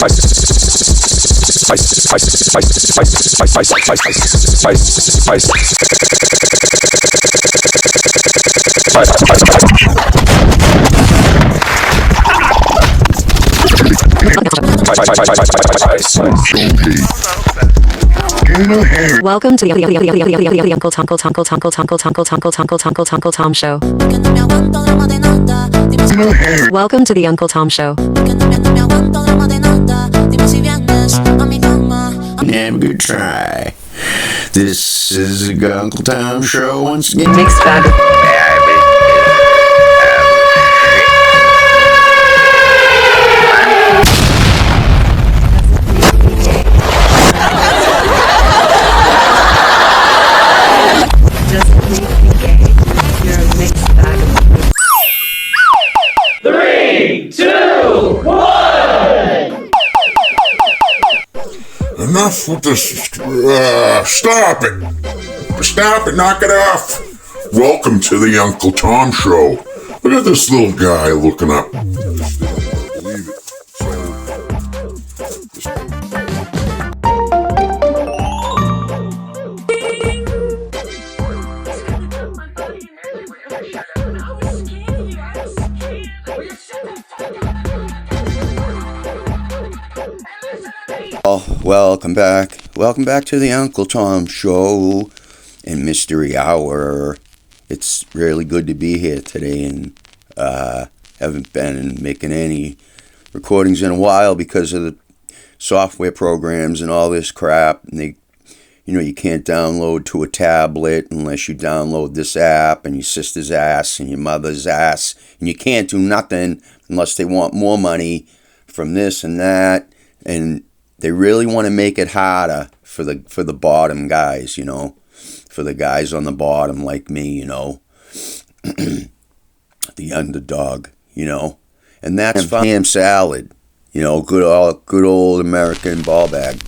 Welcome to the Uncle Tom Show. Welcome to the Uncle Tom Show. Have a good try. This is the Uncle Tom Show once again. Mixed bag. Enough with this. Stop it. Stop it. Knock it off. Welcome to the Uncle Tom Show. Look at this little guy looking up. Believe it. Welcome back. Welcome back to the Uncle Tom Show and Mystery Hour. It's really good to be here today, and haven't been making any recordings in a while because of the software programs and all this crap. And they, you can't download to a tablet unless you download this app, and your sister's ass and your mother's ass, and you can't do nothing unless they want more money from this and that, and they really want to make it harder for the bottom guys, for the guys on the bottom like me, the underdog, and that's ham salad, good old American ball bag.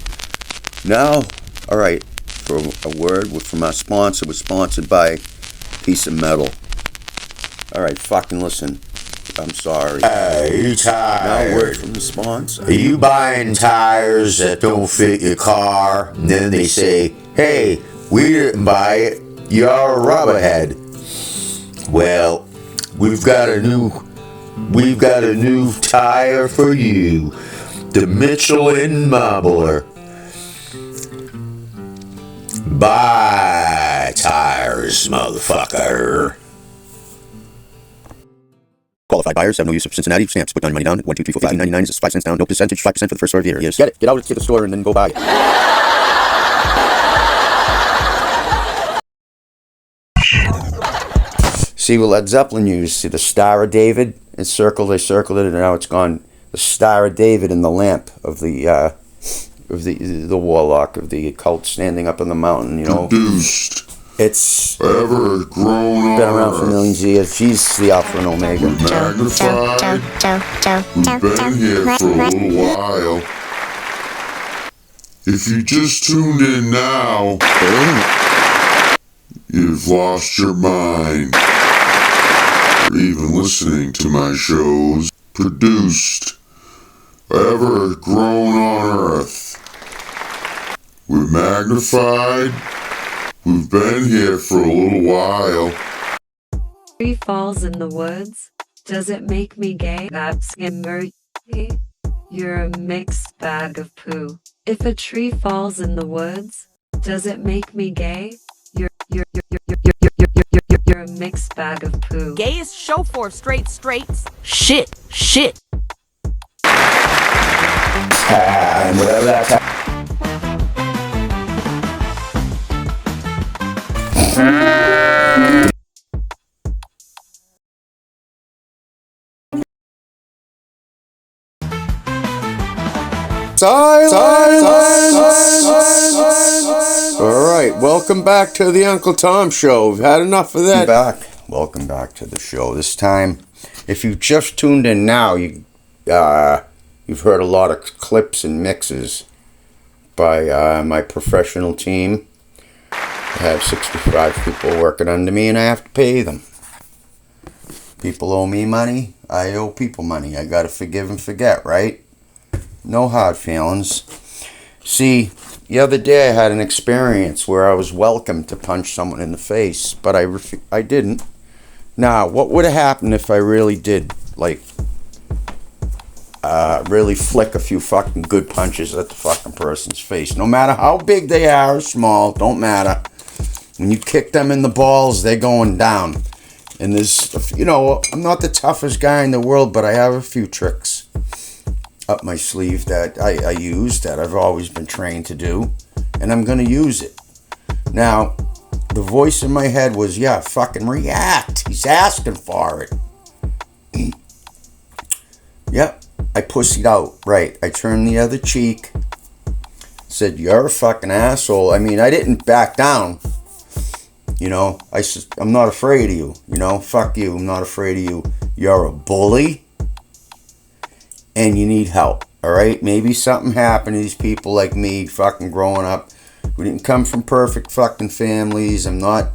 Now, all right, for a word from our sponsor, we're sponsored by Piece of Metal. All right, fucking listen. I'm sorry. Hey, tires. Now word from the sponsor. Are you buying tires that don't fit your car? And then they say, hey, we didn't buy it. You're a rubberhead. Well, we've got a new tire for you. The Michelin Mumbler. Buy tires, motherfucker. Qualified buyers have no use of Cincinnati stamps. Put down your money down. 1, 2, 3, 4, 5, 99 is 5 cents down. No percentage. 5% for the first 4 years. Get it. Get out to the store and then go buy it. See what Led Zeppelin used. See the Star of David? They circled it, and now it's gone. The Star of David in the lamp of the warlock of the occult standing up on the mountain. Produced. It's ever grown been around for millions of years. She's the Alpha and Omega. Magnified. We've been here for a little while. If you just tuned in now, you've lost your mind. Or even listening to my shows. Produced. Ever grown on earth. We're magnified. We've been here for a little while. Tree falls in the woods. Does it make me gay? That's emergency. You're a mixed bag of poo. If a tree falls in the woods, does it make me gay? You're a mixed bag of poo. Gayest show for straights. Shit. And whatever that's. Alright, welcome back to the Uncle Tom Show. We've had enough of that. Welcome back to the show. This time, if you've just tuned in now, you've heard a lot of clips and mixes by my professional team. I have 65 people working under me, and I have to pay them. People owe me money. I owe people money. I gotta forgive and forget, right? No hard feelings. See, the other day I had an experience where I was welcome to punch someone in the face, but I didn't. Now, what would have happened if I really did, like, really flick a few fucking good punches at the fucking person's face? No matter how big they are or small, don't matter. When you kick them in the balls, they're going down. And there's, I'm not the toughest guy in the world, but I have a few tricks up my sleeve that I use, that I've always been trained to do, and I'm going to use it. Now, the voice in my head was, yeah, fucking react. He's asking for it. Yep, I pussied out. Right, I turned the other cheek, said, you're a fucking asshole. I mean, I didn't back down. I'm not afraid of you. Fuck you, I'm not afraid of you. You're a bully. And you need help, alright? Maybe something happened to these people like me fucking growing up. We didn't come from perfect fucking families. But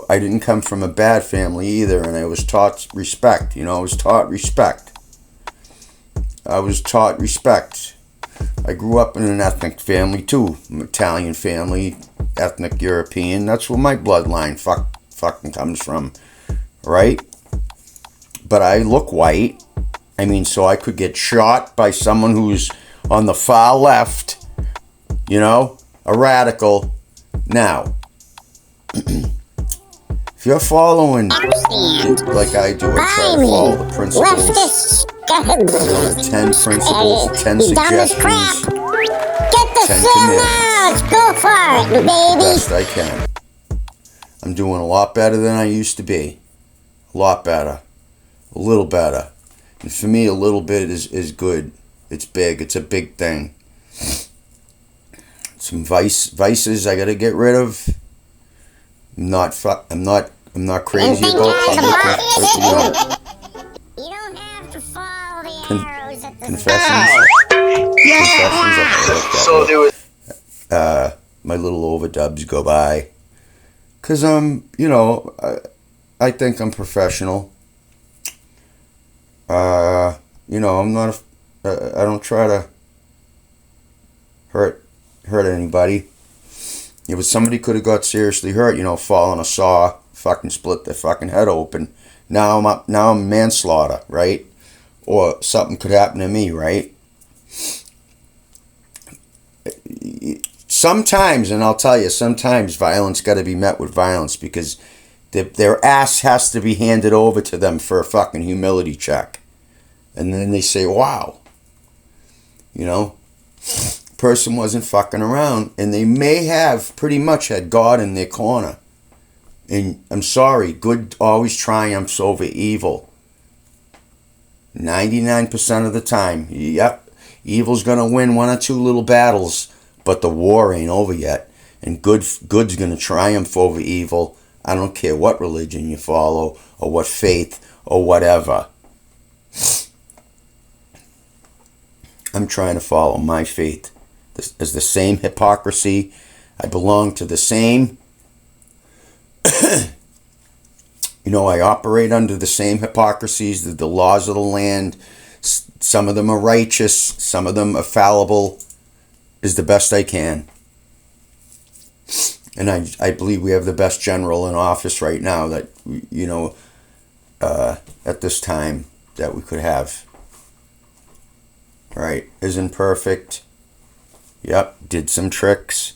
I didn't come from a bad family either. And I was taught respect. I was taught respect. I grew up in an ethnic family too. An Italian family, ethnic European. That's where my bloodline fucking comes from, right? But I look white. So I could get shot by someone who's on the far left, a radical. Now, if you're following, like I do, I try to follow the principles, the 10 principles, the 10 suggestions, Get the 10 film out! Go for it, baby! best I can. I'm doing a lot better than I used to be. A lot better. A little better. And for me, a little bit is good. It's big. It's a big thing. Some vices I gotta get rid of. I'm not crazy about them. You don't have to follow the arrows at the Confessions. So there was. My little overdubs go by. Cause I think I'm professional. I'm not. I don't try to hurt anybody. If somebody could have got seriously hurt, fall on a saw, fucking split their fucking head open. Now I'm manslaughter, right? Or something could happen to me, right? Sometimes, and I'll tell you, sometimes violence got to be met with violence because their ass has to be handed over to them for a fucking humility check. And then they say, wow. Person wasn't fucking around. And they may have pretty much had God in their corner. And I'm sorry, good always triumphs over evil. 99% of the time. Yep. Evil's going to win one or two little battles. But the war ain't over yet. And good's going to triumph over evil. I don't care what religion you follow or what faith or whatever. I'm trying to follow my faith. As the same hypocrisy. I belong to the same. I operate under the same hypocrisies, the laws of the land. Some of them are righteous. Some of them are fallible. Is the best I can. And I believe we have the best general in office right now that, at this time that we could have. Right? Isn't perfect. Yep. Did some tricks.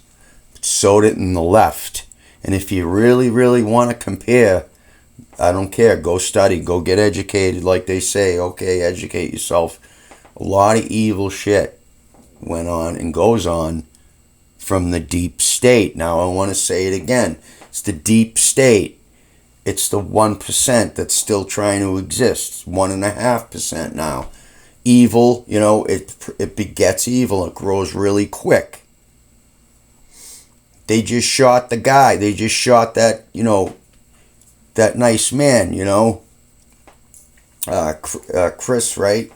Sowed it in the left. And if you really, really want to compare, I don't care. Go study. Go get educated like they say. Okay, educate yourself. A lot of evil shit went on and goes on from the deep state. Now I want to say it again. It's the deep state. It's the 1% that's still trying to exist. 1.5% now. Evil, it begets evil. It grows really quick. They just shot the guy. They just shot that, that nice man, Chris, right?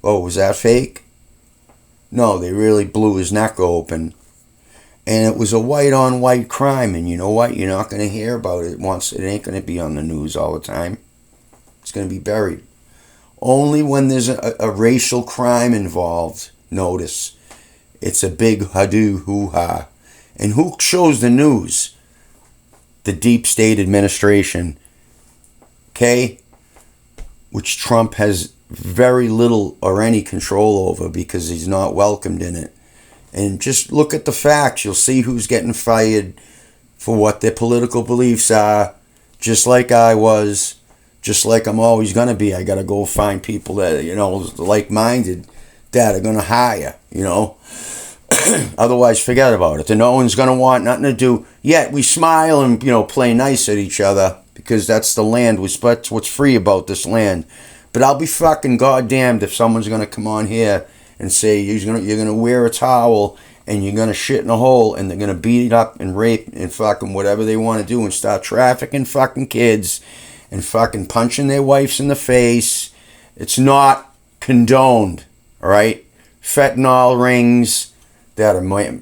Was that fake? No, they really blew his neck open. And it was a white on white crime. And you know what? You're not going to hear about it once. It ain't going to be on the news all the time. It's going to be buried. Only when there's a racial crime involved, notice. It's a big hado hoo-ha. And who shows the news? The deep state administration. Okay? Which Trump has very little or any control over because he's not welcomed in it. And just look at the facts. You'll see who's getting fired for what their political beliefs are. Just like I was. Just like I'm always going to be. I got to go find people that, like-minded that are going to hire, Otherwise, forget about it. And no one's going to want nothing to do. Yet we smile and, play nice at each other because that's the land. That's what's free about this land. But I'll be fucking goddamned if someone's going to come on here and say you're gonna wear a towel and you're gonna shit in a hole and they're gonna beat up and rape and fucking whatever they want to do and start trafficking fucking kids and fucking punching their wives in the face. It's not condoned, all right? Fentanyl rings that are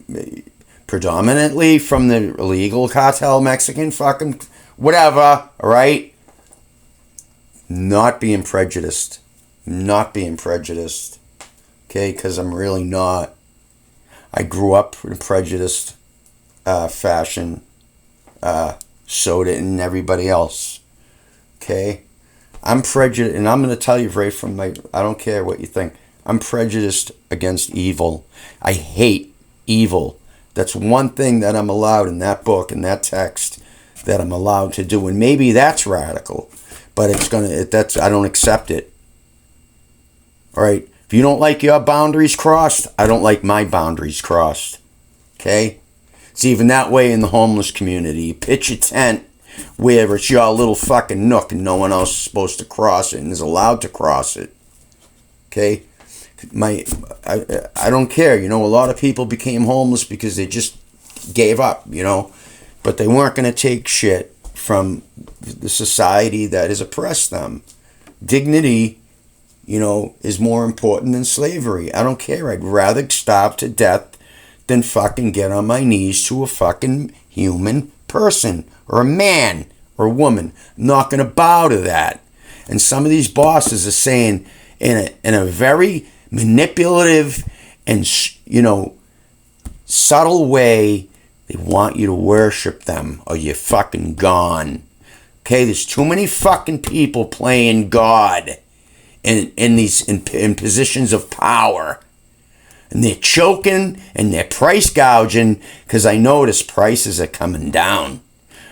predominantly from the illegal cartel, Mexican fucking whatever, all right? Not being prejudiced. Okay, because I'm really not. I grew up in a prejudiced fashion. So did everybody else. Okay? I'm prejudiced, and I'm going to tell you right from I don't care what you think. I'm prejudiced against evil. I hate evil. That's one thing that I'm allowed in that book, in that text, that I'm allowed to do. And maybe that's radical, but I don't accept it. All right? If you don't like your boundaries crossed, I don't like my boundaries crossed. Okay? It's even that way in the homeless community. You pitch a tent where it's your little fucking nook and no one else is supposed to cross it and is allowed to cross it. Okay? I don't care. A lot of people became homeless because they just gave up, But they weren't going to take shit from the society that has oppressed them. Dignity, is more important than slavery. I don't care. I'd rather starve to death than fucking get on my knees to a fucking human person or a man or a woman. I'm not going to bow to that. And some of these bosses are saying in a very manipulative and, subtle way, they want you to worship them or you're fucking gone. Okay, there's too many fucking people playing God in positions of power. And they're choking and they're price gouging because I notice prices are coming down.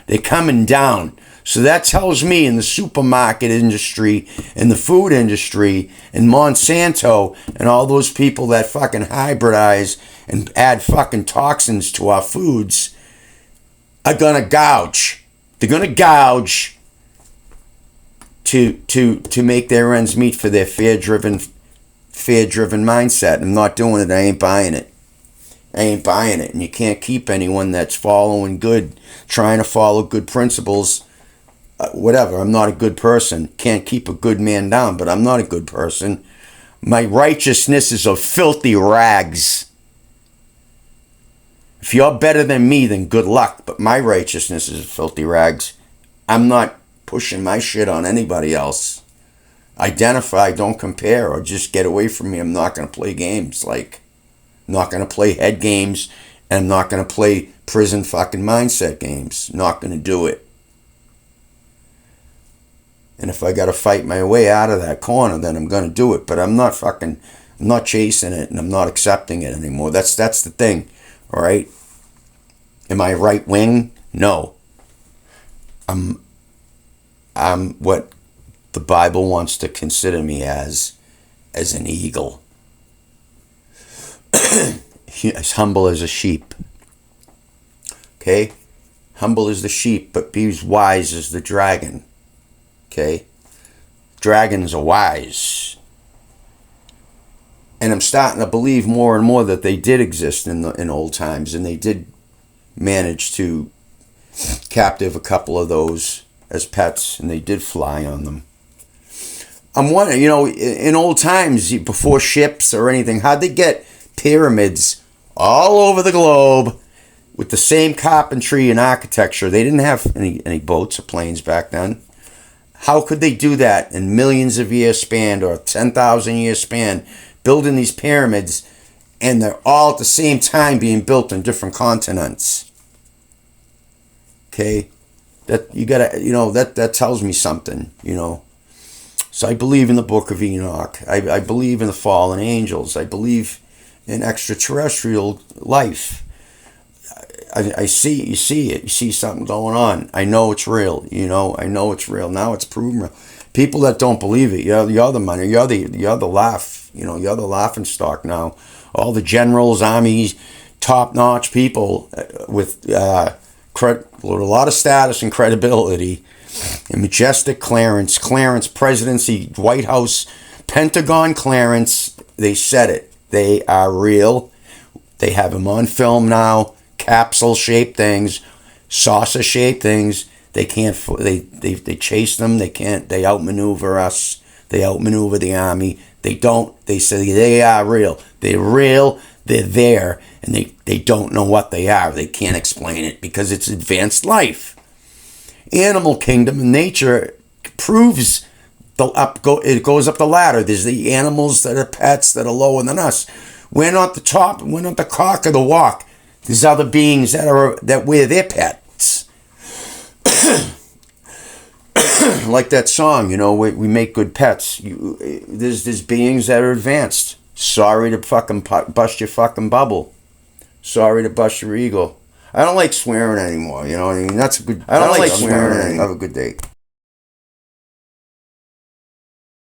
They're coming down. So that tells me in the supermarket industry, in the food industry, in Monsanto, and all those people that fucking hybridize and add fucking toxins to our foods are gonna gouge. They're gonna gouge to make their ends meet for their fear-driven mindset. I'm not doing it. I ain't buying it. And you can't keep anyone that's following good, trying to follow good principles. Whatever. I'm not a good person. Can't keep a good man down, but I'm not a good person. My righteousness is of filthy rags. If you're better than me, then good luck. But my righteousness is of filthy rags. I'm not pushing my shit on anybody else. Identify, don't compare, or just get away from me. I'm not going to play games. I'm not going to play head games, and I'm not going to play prison fucking mindset games. Not going to do it. And if I got to fight my way out of that corner, then I'm going to do it. But I'm not chasing it, and I'm not accepting it anymore. That's the thing, all right? Am I right wing? No. I'm what the Bible wants to consider me as an eagle. As humble as a sheep. Okay? Humble as the sheep, but be as wise as the dragon. Okay? Dragons are wise. And I'm starting to believe more and more that they did exist in old times, and they did manage to captive a couple of those as pets, and they did fly on them. I'm wondering, in old times, before ships or anything, how'd they get pyramids all over the globe with the same carpentry and architecture. They didn't have any boats or planes back then. How could they do that in millions of years span or 10,000 years span, building these pyramids, and they're all at the same time being built on different continents? Okay, that you gotta, that tells me something, So I believe in the Book of Enoch. I believe in the fallen angels. I believe in extraterrestrial life. You see it. You see something going on. I know it's real. I know it's real. Now it's proven real. People that don't believe it, you're the money. You're the laugh. You're the laughing stock now. All the generals, armies, top-notch people with a lot of status and credibility, and majestic clearance, presidency, White House, Pentagon clearance. They said it. They are real. They have them on film now. Capsule-shaped things, saucer-shaped things. They can't. They chase them. They can't. They outmaneuver us. They outmaneuver the army. They don't. They say they are real. They're real. They're there, and they don't know what they are. They can't explain it because it's advanced life. Animal kingdom and nature proves it goes up the ladder. There's the animals that are pets that are lower than us. We're not the top. We're not the cock of the walk. There's other beings that we're their pets. Like that song, we make good pets. There's beings that are advanced. Sorry to fucking bust your fucking bubble. Sorry to bust your ego. I don't like swearing anymore. You know what I mean? That's a good. I don't like swearing anymore. Have a good day.